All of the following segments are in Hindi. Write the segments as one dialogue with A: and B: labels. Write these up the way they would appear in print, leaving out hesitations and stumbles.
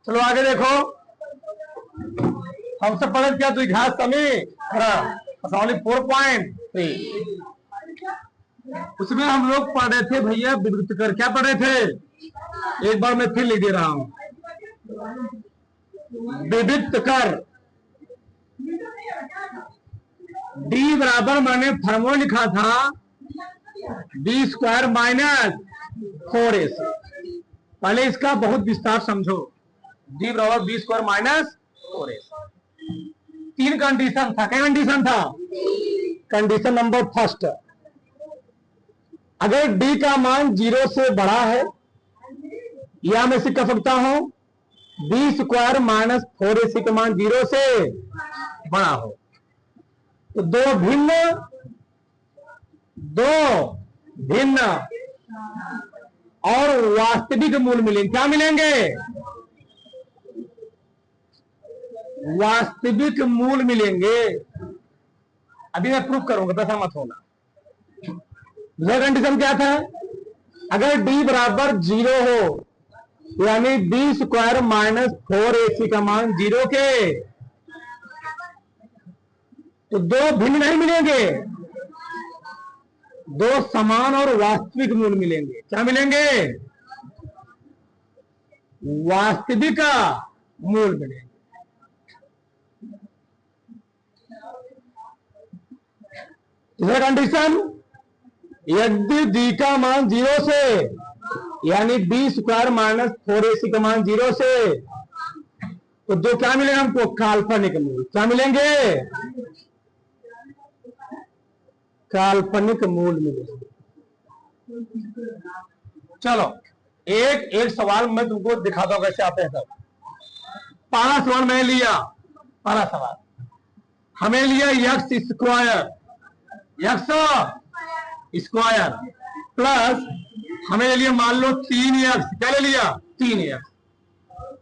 A: चलो आगे देखो, हमसे पढ़े क्या द्विघात समीकरण ओनली 4.3। उसमें हम लोग पढ़ रहे थे भैया विद्युत कर, क्या पढ़ रहे थे, एक बार मैं फिर लिख दे रहा हूं। विद्युत कर डी बराबर, मैंने फॉर्मूला लिखा था डी स्क्वायर माइनस 4ac। पहले इसका बहुत विस्तार समझो। डी बराबर बी स्क्वायर माइनस 4ac। तीन कंडीशन था। क्या कंडीशन था? कंडीशन नंबर फर्स्ट, अगर डी का मान 0 से बड़ा है, या मैं इसे कह सकता हूं बी स्क्वायर माइनस 4ac का मान 0 से बड़ा हो, तो दो भिन्न और वास्तविक मूल मिलेंगे। क्या मिलेंगे? वास्तविक मूल मिलेंगे। अभी मैं प्रूफ करूंगा, पैसा मत होना। दूसरा कंडीशन क्या था? अगर डी बराबर 0 हो, यानी बी स्क्वायर माइनस 4ac का मान 0 के, तो दो भिन्न नहीं मिलेंगे, दो समान और वास्तविक मूल मिलेंगे। क्या मिलेंगे? वास्तविक मूल मिलेंगे। तीसरा कंडीशन, यदि डी का मान 0 से, यानी बी स्क्वायर माइनस 4ac का मान 0 से, तो दो क्या मिलेंगे हमको? काल्पनिक मूल। क्या मिलेंगे? काल्पनिक मूल मिलेंगे। चलो एक एक सवाल मैं तुमको दिखाता हूं कैसे आते हैं सब। पहला सवाल मैं लिया, पहला सवाल हमें लिया यक्स स्क्वायर प्लस हमें लिया मान लो 3x। क्या ले लिया? 3x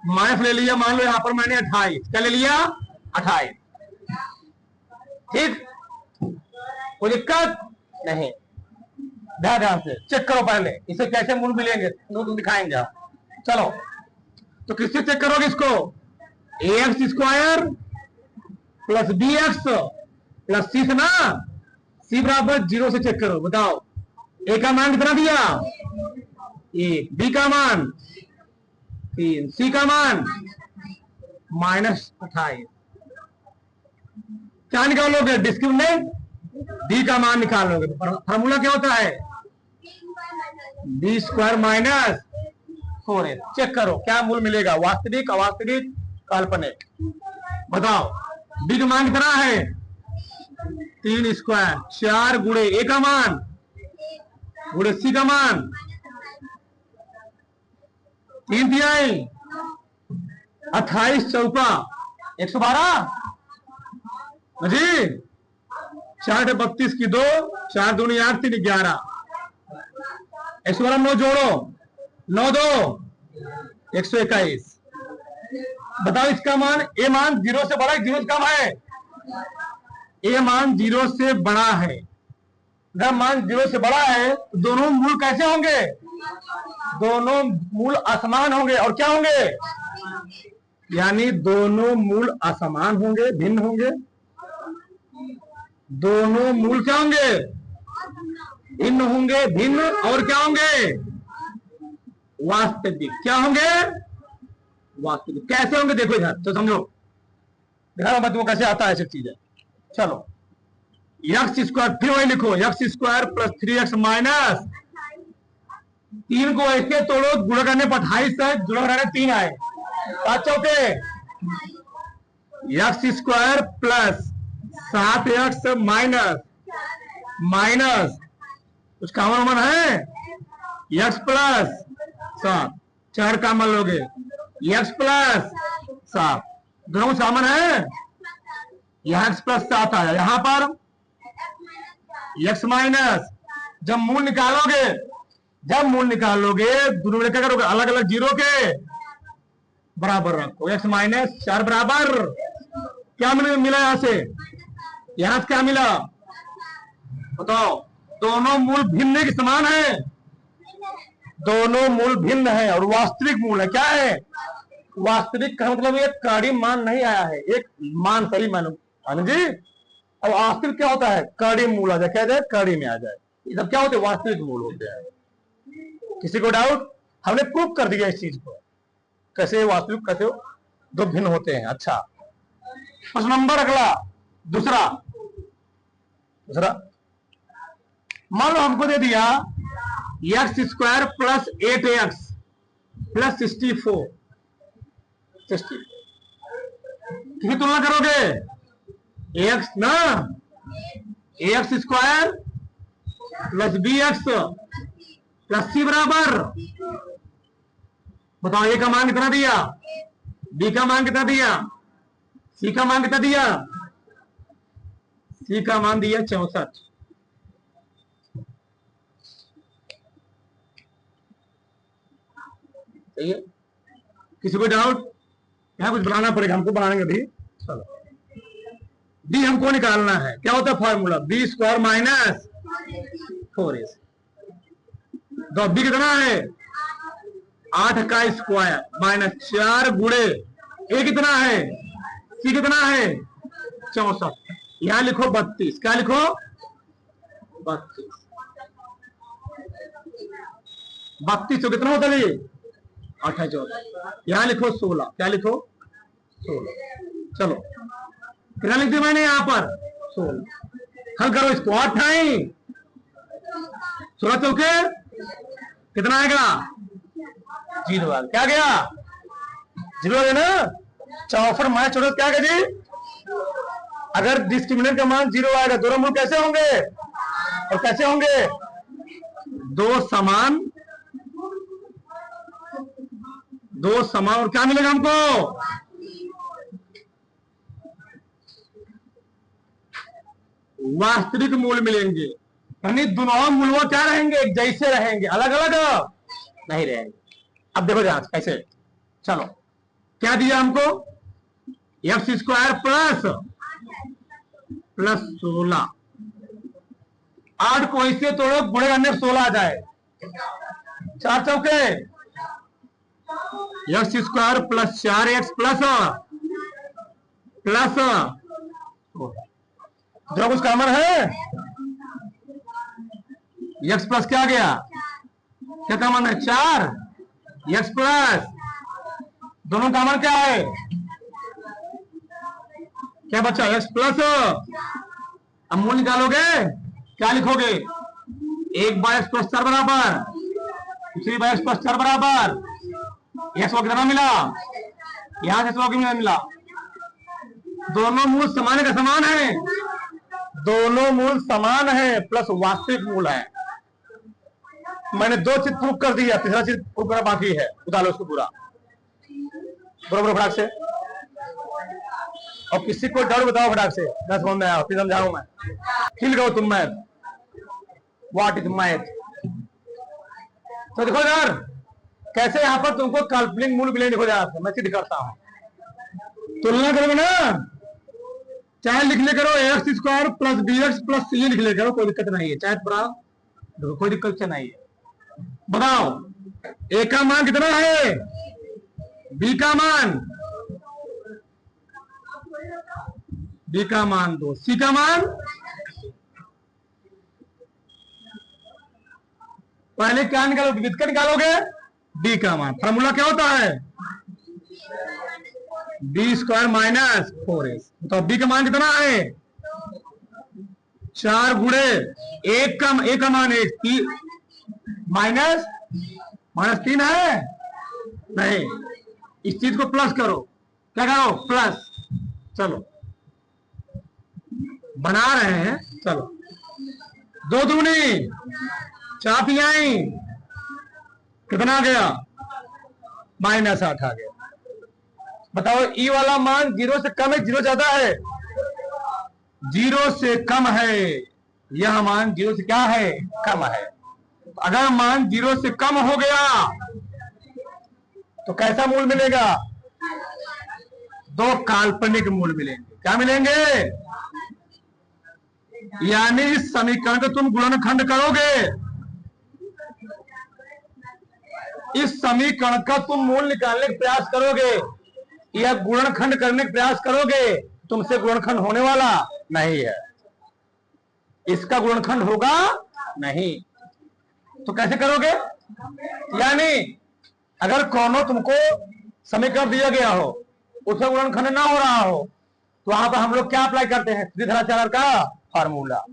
A: माइनस ले लिया, मान लो यहां पर मैंने 28। क्या ले लिया? 28। ठीक, कोई दिक्कत नहीं। ध्यान से चेक करो, पहले इसे कैसे मूल मिलेंगे तो दिखाएंगे। चलो तो किससे चेक करोगे इसको? ax square plus bx plus c से ना, c बराबर 0 से चेक करो। बताओ a का मान कितना दिया? 1, b का मान 3, c का मान माइनस 28। क्या निकालोगे? डिस्क्रिमिनेंट डी का मान निकालोगे। फॉर्मूला क्या होता है? B square minus 4ac। Check करो क्या मूल मिलेगा, वास्तविक, अवास्तविक, काल्पनिक। बताओ डी का मान कितना है? 3 स्क्वायर 4 गुणे ए का मान गुणे सी का मान 3 तिहाई 28 चौका 112 जी। 4 32 की 2, 4 दूनी 8, 3 11। 112 9 जोड़ो, 9 2 121। बताओ इसका मान, ए मान 0 से बड़ा है 0 से कम है? ए मान 0 से बड़ा है। अगर मान 0 से बड़ा है तो दोनों मूल कैसे होंगे? दोनों मूल असमान होंगे। और क्या होंगे? यानी दोनों मूल असमान होंगे, भिन्न होंगे। दोनों मूल क्या होंगे? भिन्न होंगे, भिन्न। और क्या होंगे? वास्तविक। क्या होंगे? वास्तविक। कैसे होंगे देखो इधर तो समझो, ध्यान मत, कैसे आता है सब चीजें। चलो एक्स स्क्वायर, फिर वही लिखो, x square plus 3x minus 3 को ऐसे तोड़ो, गुणा करने पर 28 है, गुणा करने 3 आए, 5 चौके x square plus 7x minus कुछ कॉमन है, x प्लस 7, 4 कॉमन लोगे, x प्लस 7 दोनों कॉमन है। यहां x प्लस 7 आया, यहां पर x माइनस। जब मूल निकालोगे दोनों में क्या करोगे? अलग अलग जीरो के बराबर रखो। x माइनस 4 बराबर क्या मिला? यहां से क्या मिला? बताओ। दोनों मूल भिन्न के समान है, दोनों मूल भिन्न है और वास्तविक मूल है। क्या है? वास्तविक का मतलब एक कार्य मान नहीं आया है, एक मान सही मान जी। अब वास्तविक क्या होता है, कार्य मूल आ जाए, क्या जाए कार्य में आ जाए, ये सब क्या होते हैं, वास्तविक मूल होते हैं। किसी को डाउट, हमने प्रूव कर दिया इस चीज को, कैसे वास्तविक कैसे दो भिन्न होते हैं। अच्छा, प्रश्न नंबर अगला दूसरा मान लो हमको दे दिया x square plus 8x plus 64, किसकी तुलना करोगे, एक्स ना, x square plus b x plus c बराबर, बताओ ए का मान कितना दिया, बी का मान कितना दिया, सी का मान कितना दिया, सी का मान दिया 64। सही है, किसी को डाउट, यहां कुछ बनाना पड़ेगा हमको, बनाएंगे भी। चलो, डी हमको निकालना है, क्या होता है formula, B square minus 4a। तो बी कितना है, 8 का स्क्वायर माइनस 4 गुणे ए कितना है, सी कितना है 64, यहां लिखो 32, क्या लिखो 32, 32 तो कितना होता है 28, यहां लिखो 16, क्या लिखो 16। चलो कितना लिख दिया मैंने यहां पर 16, हल करो इसको, 8 16 चौके कितना आएगा 0 आ, क्या गया 0 है ना, 64 माइनस 14 क्या गया जी, अगर डिस्क्रिमिनेंट का मान 0 आएगा, दोनों मूल कैसे होंगे, और कैसे होंगे, दो समान और क्या मिलेगा हमको, वास्तविक मूल मिलेंगे, यानी दोनों मूल क्या रहेंगे, एक जैसे रहेंगे, अलग अलग नहीं रहेंगे। अब देखो ध्यान कैसे, चलो क्या दिया हमको, एक्स स्क्वायर प्लस 16, 8 को इससे तोड़ो, गुणे करने 16 आ जाए, 4 चौके x square plus 4x plus जो कुछ कॉमन है, एक्स प्लस क्या गया, क्या कॉमन है 4, एक्स प्लस दोनों कॉमन क्या है, क्या बचा एक्स प्लस, अब मूल निकालोगे क्या लिखोगे, 1 बाय एक्स प्लस 4 बराबर, दूसरी बाय एक्स प्लस 4 बराबर, एक्स को कितना मिला, यहां से 100 कितना मिला, दोनों मूल समान का समान है, दोनों मूल समान है प्लस वास्तविक मूल है। मैंने 2 चीज प्रूव कर दिया, तीसरा चीज प्रूव करना बाकी है, उतारो उसको पूरा बरोबर फटाक से, और किसी को डर बताओ फटाक से, मैं समझ में आया फिर समझाऊं मैं, खिल गए तुम मैथ, व्हाट इज मैथ। तो देखो यार कैसे यहां पर तुमको काल्पनिक मूल मिले, देखो यार मैं सिद्ध करता हूं, तुलना करोगे ना, चाहे लिख ले करो x square plus b x plus c लिख ले करो, कोई दिक्कत नहीं है, चाहे देखो कोई दिक्कत नहीं है। बताओ ए का मान कितना है, बी का मान 2, सी का मान, पहले क्या निकालोगे, विद का निकालोगे, डी का मान, फॉर्मूला क्या होता है बी स्क्वायर माइनस 4a। तो बी का मान कितना है 4 गुणे ए का मान 1, माइनस 3 है नहीं, इस चीज को प्लस करो, क्या करो प्लस, चलो बना रहे हैं, चलो 2 दूनी 4 तिहाई कितना आ गया -8 आ गया। बताओ ई वाला मान 0 से कम है 0 ज्यादा है, 0 से कम है, यह मान 0 से क्या है कम है। अगर मान 0 से कम हो गया तो कैसा मूल मिलेगा, 2 काल्पनिक मूल मिलेंगे, क्या मिलेंगे, यानी इस समीकरण को तुम गुणनखंड करोगे इस समीकरण का तुम मूल निकालने का प्रयास करोगे या गुणनखंड करने का प्रयास करोगे, तुमसे गुणनखंड होने वाला नहीं है। इसका गुणनखंड होगा नहीं, तो कैसे करोगे? यानी अगर कोनो तुमको समीकरण दिया गया हो, उसका गुणनखंड ना हो रहा हो, तो वहां पर हम लोग क्या अप्लाई करते हैं? श्रीधराचार्य का फार्मूला।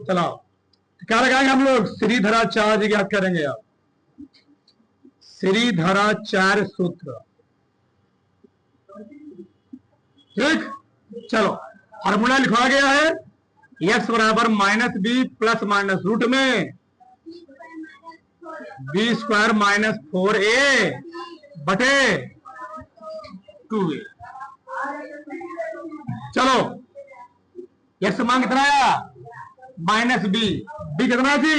A: चलो क्या लगाएंगे हम लोग? श्रीधराचार्य ज्ञात करेंगे आप, श्रीधराचार्य सूत्र। ठीक, चलो फार्मूला लिखवा गया है, x बराबर minus b plus minus root में बी स्क्वायर माइनस 4a बटे 2a। चलो x मान कितना आया? Minus B. बी कितना थी?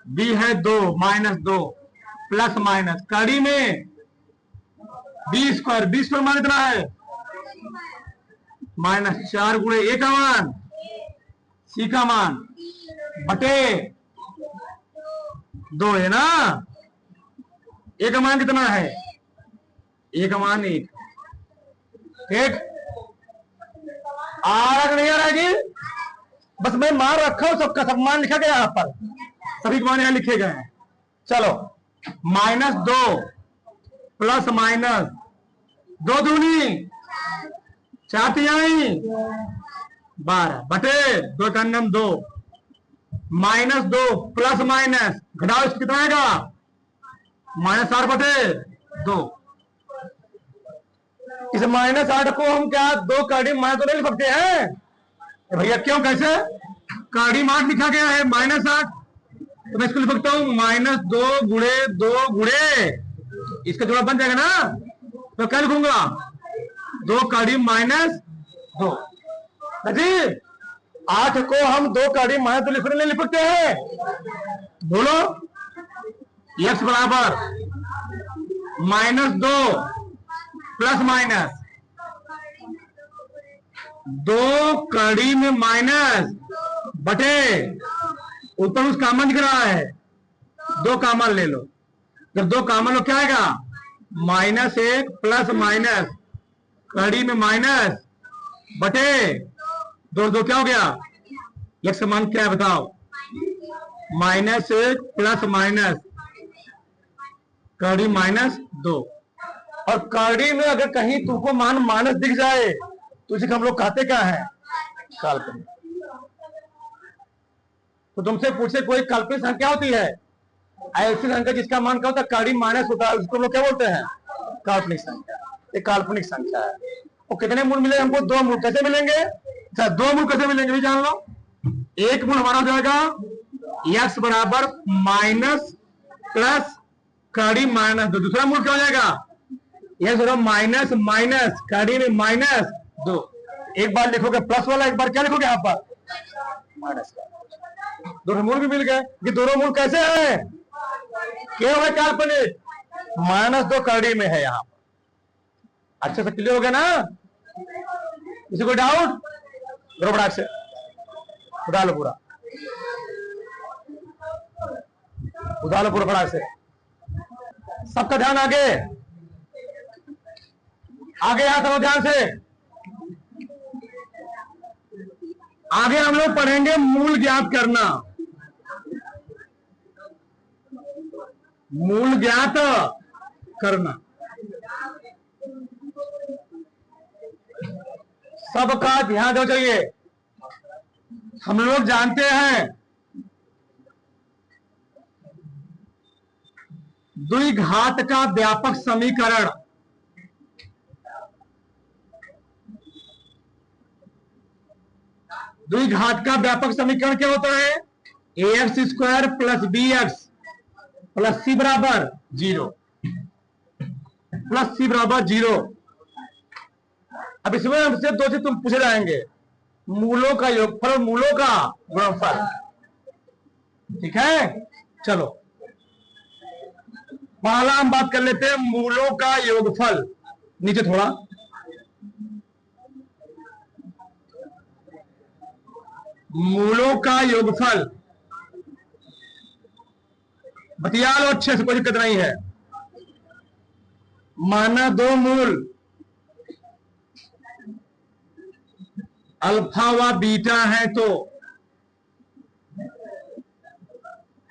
A: बी है 2 माइनस 2 प्लस माइनस कड़ी में बी स्क्वायर मान कितना है? माइनस 4 गुणे ए का मान, सी का मान बटे 2 है ना। ए का मान कितना है? ए का मान 1। ठीक, आ रहा नहीं आ रहा है? बस मैं मान रखा हूं, सबका सब मान लिखा गया यहाँ पर, सभी मान यहां लिखे गए हैं। चलो माइनस 2 प्लस माइनस 2 दूनी 4 तिहाई 12 बटे 2 का 2 माइनस 2 प्लस माइनस घटाओ, इसको कितना आएगा? माइनस 8 बटे 2। इस माइनस 8 को हम क्या 2 कड़ी माइनस तो नहीं लिख सकते हैं भैया? क्यों, कैसे? कड़ी मान लिखा गया है माइनस 8, तो मैं इसको लिख सकता हूं माइनस 2 गुणे 2 गुणे, इसका जोड़ा बन जाएगा ना, तो क्या लिखूंगा? 2 कड़ी माइनस 2। जी 8 को हम 2 कड़ी माइनस 2 लिखने नहीं लिख सकते हैं? बोलो। x बराबर माइनस 2 प्लस माइनस 2 कड़ी में माइनस बटे ऊपर उस कॉमन दिख रहा है, 2 कॉमन ले लो। जब 2 कॉमन लो क्या आएगा? माइनस 1 प्लस माइनस कड़ी में माइनस बटे 2 क्या हो गया? x का मान क्या है बताओ? माइनस 1 प्लस माइनस कड़ी माइनस 2। और कड़ी में अगर कहीं तुमको मान माइनस दिख जाए तो इसे हम लोग कहते क्या है? काल्पनिक। तो तुमसे पूछे कोई काल्पनिक संख्या होती है, ऐसी संख्या जिसका मान क्या होता है? कड़ी माइनस होता है, उसको लोग क्या बोलते हैं? काल्पनिक संख्या। एक काल्पनिक संख्या है। और कितने मूल मिले हमको? 2 मूल। कैसे मिलेंगे? अच्छा 2 मूल कैसे मिलेंगे भी जान लो। एक मूल हमारा हो जाएगा x बराबर माइनस प्लस कड़ी माइनस 2। दूसरा मूल क्या हो जाएगा? x बराबर माइनस माइनस कड़ी में माइनस 2। एक बार लिखोगे प्लस वाला, एक बार क्या लिखोगे यहाँ पर? माइनस का। दोनों मूल भी मिल गए। ये दोनों मूल कैसे है? क्यों है काल्पनिक? माइनस 2 कड़ी में है यहाँ पर। अच्छे से क्लियर हो गया ना? किसी को डाउट? बड़ा से उठा लो पूरा, उठा लो पूरा बड़ा से। सबका ध्यान आगे आगे, यहां सब ध्यान से आगे। हम लोग पढ़ेंगे मूल ज्ञात करना। मूल ज्ञात करना सबका ध्यान दो चाहिए। हम लोग जानते हैं द्विघात का व्यापक समीकरण द्विघात का व्यापक समीकरण क्या होता है? ax square plus b x plus c बराबर 0, प्लस सी बराबर 0। अब इसमें हमसे 2 चीज तुम पूछे जाएंगे, मूलों का योगफल और मूलों का गुणनफल। ठीक है, चलो पहला हम बात कर लेते हैं मूलों का योगफल। नीचे थोड़ा, मूलों का योगफल बतिया लो अच्छे से, कोई दिक्कत नहीं है। माना दो मूल अल्फा व बीटा है तो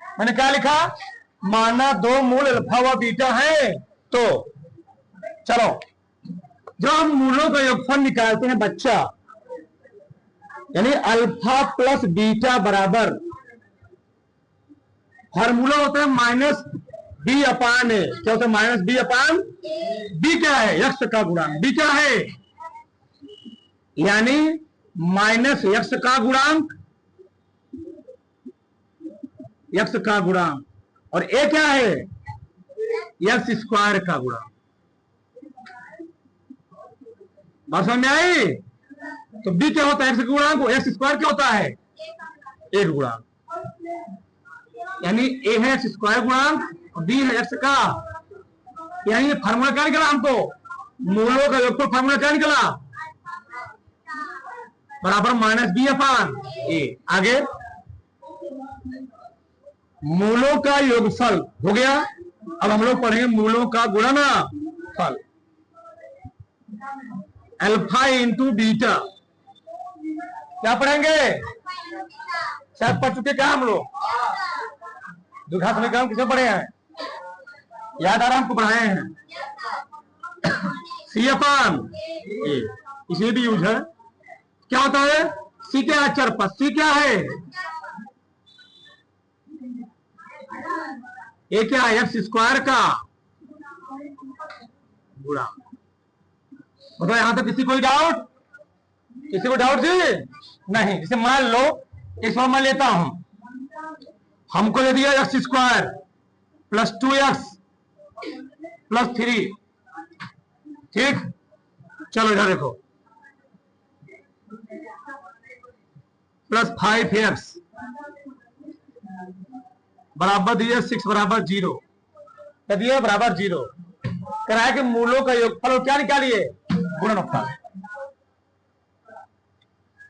A: मैंने क्या लिखा, माना दो मूल अल्फा व बीटा है तो चलो जो हम मूलों का योगफल निकालते हैं बच्चा, यानी अल्फा प्लस बीटा बराबर फॉर्मूला होता है माइनस बी अपान ए। क्या होता है माइनस बी अपान बी? क्या है यक्स का गुणांक। बी क्या है यानी माइनस यक्स का गुणांक, यक्स का गुणांक, और ए क्या है यक्स स्क्वायर का गुणांक। बात समझ में आई? तो बी क्या होता है एक्स गुणांक, एक्स स्क्वायर क्या होता है एक गुणांक, यानी ए है एक्स स्क्वायर गुणांक और बी है एक्स का, यानी ये फार्मूला क्या निकला हमको, मूलों का योगफल फार्मूला क्या निकला बराबर माइनस बी अपान ए। आगे मूलों का योगफल हो गया। अब हम लोग पढ़ेंगे मूलों का गुणनफल, अल्फा इंटू बीटा। क्या पढ़ेंगे, शायद पढ़ चुके क्या हम लोग, द्विघात समीकरण किसे पढ़े हैं, याद आ रहा हमको पढ़ाए हैं। सी अपान ए इसे भी यूज है। क्या होता है सी क्या है चर पद, सी क्या है ए क्या है एक्स स्क्वायर का गुणा। बताओ यहां तक किसी कोई डाउट, किसी को डाउट जी नहीं। जैसे मान लो इस बार मैं लेता हूं, हमको दे दिया x square plus 2x plus 3, ठीक। चलो इधर देखो प्लस 5x बराबर दिए 6 बराबर 0, दिए बराबर 0। कराया कि मूलों का योगफल और क्या निकालिए गुणनफल।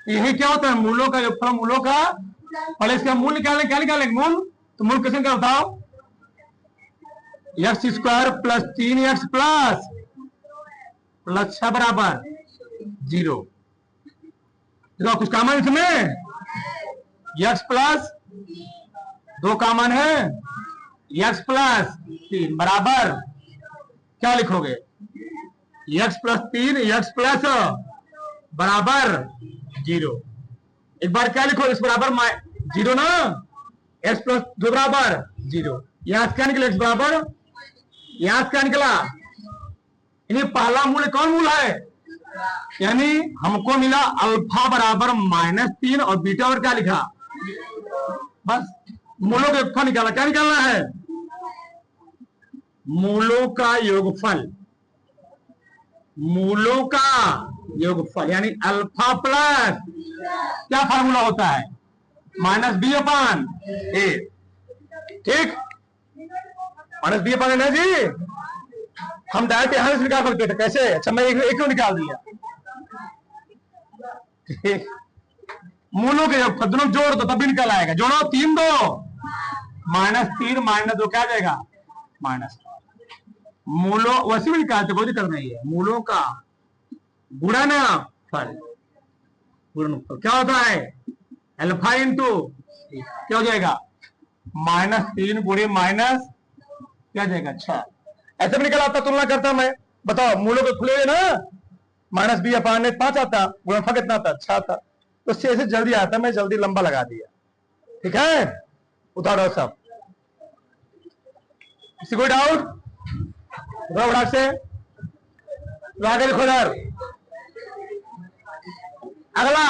A: यही क्या होता है मूलों का योगफल, मूलों का, पहले इसका मूल निकालें, क्या निकालेंगे मूल, तो मूल कैसे क्या बताओ, x square plus 3x plus 6 बराबर 0। देखो कुछ कॉमन इसमें, एक्स प्लस 2 कॉमन है, एक्स प्लस 3 बराबर क्या लिखोगे एक्स प्लस 3 एक्स प्लस बराबर 0। एक बार क्या लिखो इस बराबर 0 ना, एक्स प्लस 2 बराबर 0। यहां क्या निकला एक्स बराबर, यहां क्या निकला, यानी पहला मूल्य कौन मूल है, यानी हमको मिला अल्फा बराबर -3 और बीटा और क्या लिखा, बस मूलों का योगफल निकाला। क्या निकालना है मूलों का योगफल, मूलों का योगफल यानी अल्फा प्लस क्या फार्मूला होता है माइनस बी अपान ए, ठीक। माइनस बी अपान ए जी हम डायरेक्ट यहां से निकाल सकते थे, कैसे, अच्छा मैं एक निकाल दिया, ठीक। मूलों के योगफल दोनों जोड़ दो तब भी निकल आएगा, जोड़ो 3 2 -3 -2 क्या आ जाएगा माइनस। मूलों वैसे भी निकालते कोई दिक्कत नहीं है, मूलों का गुणनफल, गुणनफल क्या होता है अल्फा इंटू क्या हो जाएगा -3 गुणे माइनस क्या जाएगा 6। ऐसे भी निकल आता, तुलना करता मैं, बताओ मूलों के खुले हुए ना माइनस बी अपान 5 आता, गुणनफल कितना आता 6 आता, तो इससे ऐसे जल्दी आता, मैं जल्दी लंबा लगा दिया, ठीक है। उतारो सब, किसी कोई डाउट से आगे लिखो इधर। अगला,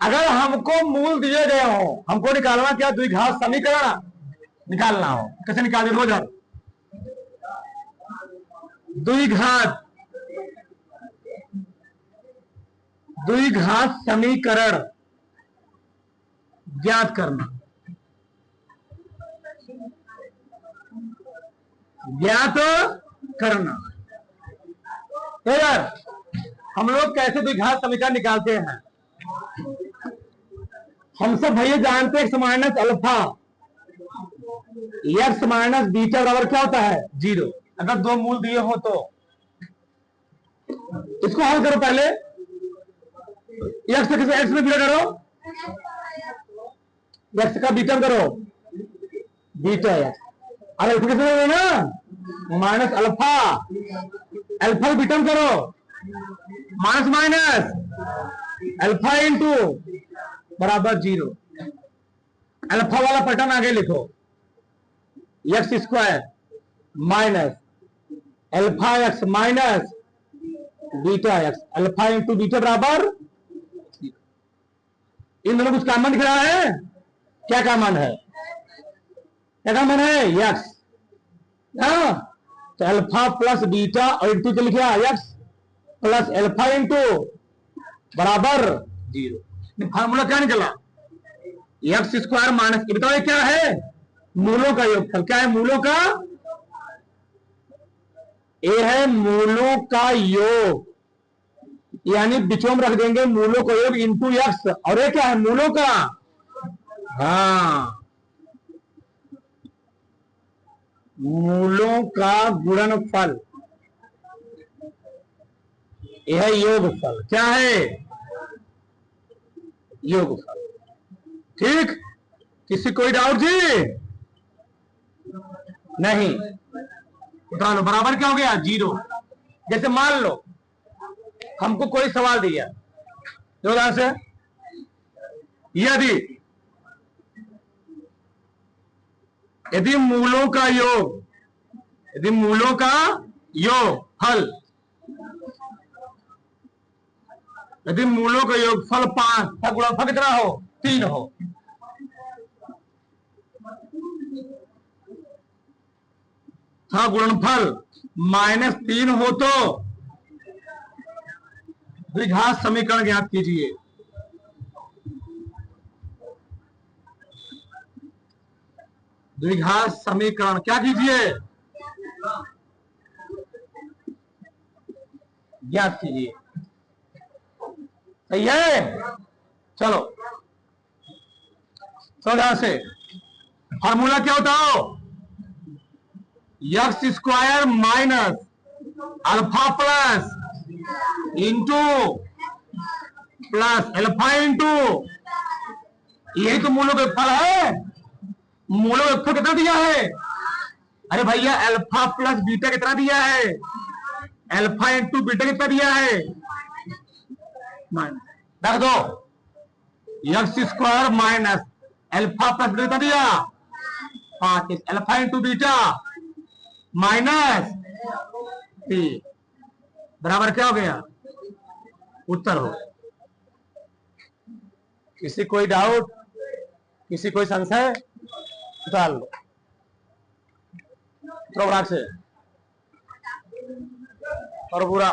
A: अगर हमको मूल दिए गए हो, हमको निकालना क्या द्विघात समीकरण निकालना हो, कैसे निकाल दो इधर, द्विघात समीकरण ज्ञात करना, ज्ञात करना। तो यार हम लोग कैसे द्विघात समीकरण निकालते हैं, हम सब भैया जानते हैं minus alpha x minus beta बराबर क्या होता है 0। अगर दो मूल दिए हो तो इसको हल करो पहले। एक्स से एक्स में बीटा करो, एक्स का बीटा करो बीटा एक्स, और अल्फा किसमें ना माइनस अल्फा, अल्फा बीटा करो माइनस माइनस अल्फा इंटू बराबर 0। अल्फा वाला पैटर्न आगे लिखो, x square minus alpha x minus beta x, alpha into beta बराबर। इन दोनों कुछ कॉमन दिख रहा है? क्या कॉमन है? क्या कॉमन है? एक्स। तो अल्फा प्लस बीटा और इंटू क्या लिखा एक्स प्लस अल्फा इंटू बराबर 0। फार्मूला क्या निकला? एक्स स्क्वायर माइनस, बताओ क्या है? मूलों का योगफल। क्या है मूलों का? ये है मूलों का योग, यानी बीचों में रख देंगे मूलों का योग इंटू एक्स, और ये क्या है? मूलों का, हाँ, मूलों का गुणनफल। यह है योगफल। क्या है? योगफल। ठीक, किसी कोई डाउट जी? नहीं। उठा लो, बराबर क्या हो गया 0। जैसे मान लो हमको कोई सवाल दिया जोरदार से, यदि यदि मूलों का योग, यदि मूलों का योग फल, यदि मूलों का योगफल 5 था, गुणनफल कितना हो? 3 हो। था गुणनफल -3 हो तो द्विघात समीकरण ज्ञात कीजिए। द्विघात समीकरण क्या कीजिए? ज्ञात कीजिए। सही है? चलो ध्यान से, फार्मूला क्या होता हो? X square minus alpha plus into plus alpha into, यही तो मूलों का फल है। मूलों का फल कितना दिया है? अरे भैया अल्फा प्लस बीटा कितना दिया है? अल्फा इंटू बीटा कितना दिया है? रख दो, x square minus alpha plus beta कितना दिया? 5। अल्फा इंटू बीटा माइनस 3 बराबर क्या हो गया? उत्तर हो। किसी कोई डाउट, किसी कोई संशय? डाल लो प्रोग्राम से और पूरा